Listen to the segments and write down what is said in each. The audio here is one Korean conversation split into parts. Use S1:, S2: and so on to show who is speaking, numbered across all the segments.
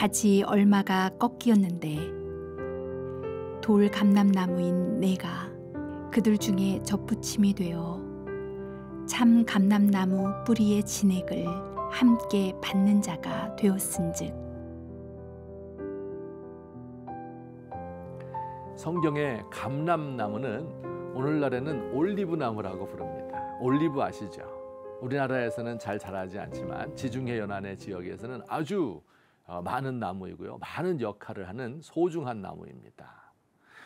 S1: 가지 얼마가 꺾이었는데 돌 감람나무인 내가 그들 중에 접붙임이 되어 참 감람나무 뿌리의 진액을 함께 받는 자가 되었은즉.
S2: 성경의 감람나무는 오늘날에는 올리브나무라고 부릅니다. 올리브 아시죠? 우리나라에서는 잘 자라지 않지만 지중해 연안의 지역에서는 아주 많은 나무이고요. 많은 역할을 하는 소중한 나무입니다.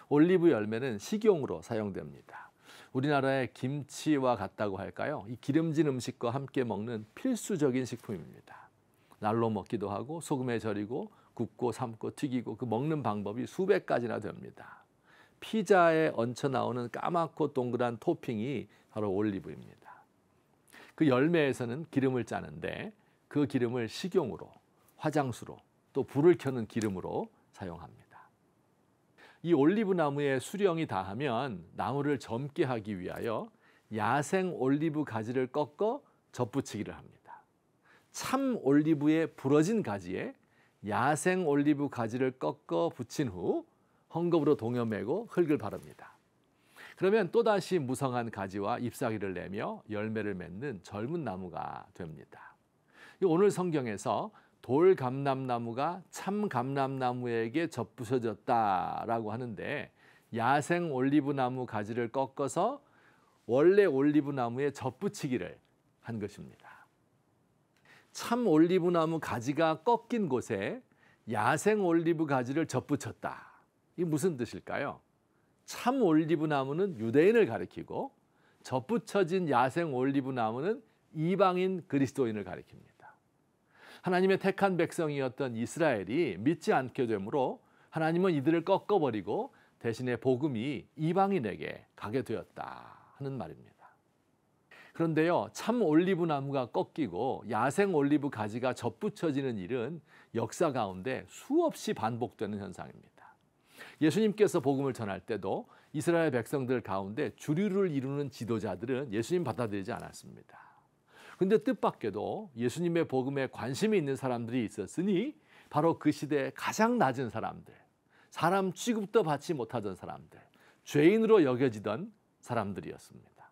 S2: 올리브 열매는 식용으로 사용됩니다. 우리나라의 김치와 같다고 할까요? 이 기름진 음식과 함께 먹는 필수적인 식품입니다. 날로 먹기도 하고 소금에 절이고 굽고 삶고 튀기고 그 먹는 방법이 수백 가지나 됩니다. 피자에 얹혀 나오는 까맣고 동그란 토핑이 바로 올리브입니다. 그 열매에서는 기름을 짜는데 그 기름을 식용으로, 화장수로, 또 불을 켜는 기름으로 사용합니다. 이 올리브 나무의 수령이 다하면 나무를 젊게 하기 위하여 야생 올리브 가지를 꺾어 접붙이기를 합니다. 참 올리브의 부러진 가지에 야생 올리브 가지를 꺾어 붙인 후 헝겊으로 동여매고 흙을 바릅니다. 그러면 또다시 무성한 가지와 잎사귀를 내며 열매를 맺는 젊은 나무가 됩니다. 오늘 성경에서 돌 감람나무가 참 감람나무에게 접붙여졌다라고 하는데 야생 올리브나무 가지를 꺾어서 원래 올리브나무에 접붙이기를 한 것입니다. 참 올리브나무 가지가 꺾인 곳에 야생 올리브 가지를 접붙였다. 이게 무슨 뜻일까요? 참 올리브나무는 유대인을 가리키고 접붙여진 야생 올리브나무는 이방인 그리스도인을 가리킵니다. 하나님의 택한 백성이었던 이스라엘이 믿지 않게 되므로 하나님은 이들을 꺾어버리고 대신에 복음이 이방인에게 가게 되었다 하는 말입니다. 그런데요, 참 올리브 나무가 꺾이고 야생 올리브 가지가 접붙여지는 일은 역사 가운데 수없이 반복되는 현상입니다. 예수님께서 복음을 전할 때도 이스라엘 백성들 가운데 주류를 이루는 지도자들은 예수님 받아들이지 않았습니다. 그런데 뜻밖에도 예수님의 복음에 관심이 있는 사람들이 있었으니 바로 그 시대에 가장 낮은 사람들, 사람 취급도 받지 못하던 사람들, 죄인으로 여겨지던 사람들이었습니다.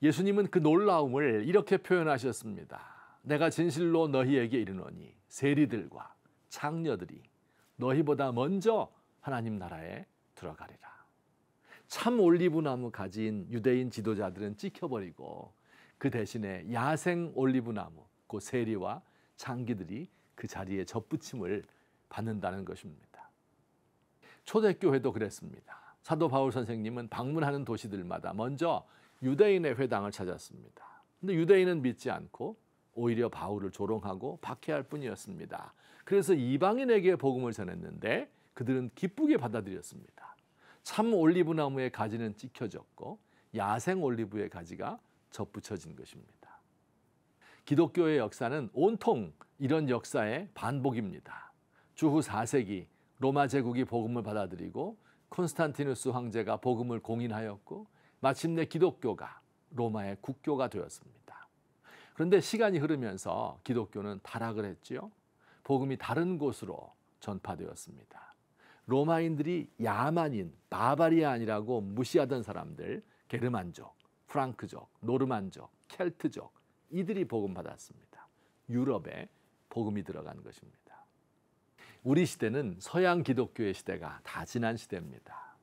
S2: 예수님은 그 놀라움을 이렇게 표현하셨습니다. 내가 진실로 너희에게 이르노니 세리들과 창녀들이 너희보다 먼저 하나님 나라에 들어가리라. 참 올리브나무 가지인 유대인 지도자들은 찍혀버리고 그 대신에 야생 올리브나무, 그 세리와 창기들이 그 자리에 접붙임을 받는다는 것입니다. 초대교회도 그랬습니다. 사도 바울 선생님은 방문하는 도시들마다 먼저 유대인의 회당을 찾았습니다. 근데 유대인은 믿지 않고 오히려 바울을 조롱하고 박해할 뿐이었습니다. 그래서 이방인에게 복음을 전했는데 그들은 기쁘게 받아들였습니다. 참 올리브나무의 가지는 찍혀졌고 야생 올리브의 가지가 접붙여진 것입니다. 기독교의 역사는 온통 이런 역사의 반복입니다. 주후 4세기 로마 제국이 복음을 받아들이고 콘스탄티누스 황제가 복음을 공인하였고 마침내 기독교가 로마의 국교가 되었습니다. 그런데 시간이 흐르면서 기독교는 타락을 했지요. 복음이 다른 곳으로 전파되었습니다. 로마인들이 야만인, 바바리안이라고 무시하던 사람들, 게르만족, 프랑크족, 노르만족, 켈트족, 이들이 복음 받았습니다. 유럽에 복음이 들어간 것입니다. 우리 시대는 서양 기독교의 시대가 다 지난 시대입니다.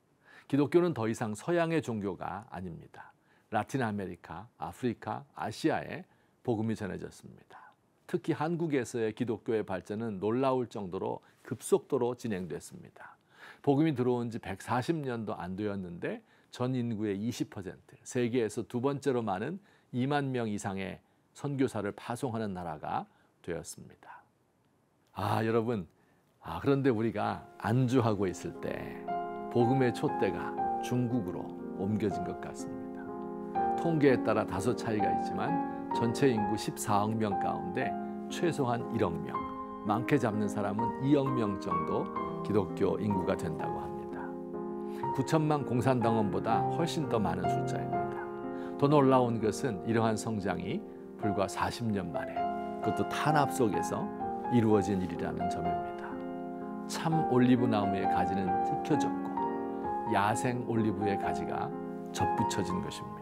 S2: 기독교는 더 이상 서양의 종교가 아닙니다. 라틴 아메리카, 아프리카, 아시아에 복음이 전해졌습니다. 특히 한국에서의 기독교의 발전은 놀라울 정도로 급속도로 진행됐습니다. 복음이 들어온 지 140년도 안 되었는데 전 인구의 20%, 세계에서 두 번째로 많은 2만 명 이상의 선교사를 파송하는 나라가 되었습니다. 여러분, 그런데 우리가 안주하고 있을 때 복음의 촛대가 중국으로 옮겨진 것 같습니다. 통계에 따라 다소 차이가 있지만 전체 인구 14억 명 가운데 최소한 1억 명, 많게 잡는 사람은 2억 명 정도 기독교 인구가 된다고 합니다. 9천만 공산당원보다 훨씬 더 많은 숫자입니다. 더 놀라운 것은 이러한 성장이 불과 40년 만에, 그것도 탄압 속에서 이루어진 일이라는 점입니다. 참 올리브 나무의 가지는 찢겨졌고 야생 올리브의 가지가 접붙여진 것입니다.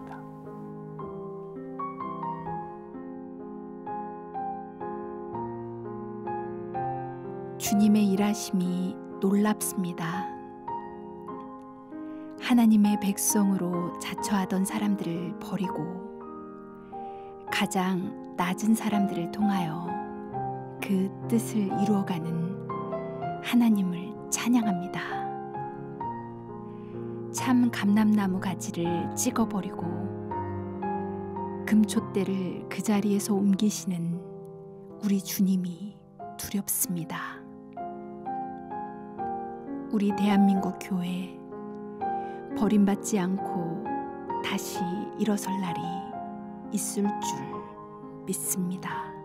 S1: 주님의 일하심이 놀랍습니다. 하나님의 백성으로 자처하던 사람들을 버리고 가장 낮은 사람들을 통하여 그 뜻을 이루어가는 하나님을 찬양합니다. 참 감람나무 가지를 찍어버리고 금촛대를 그 자리에서 옮기시는 우리 주님이 두렵습니다. 우리 대한민국 교회 버림받지 않고 다시 일어설 날이 있을 줄 믿습니다.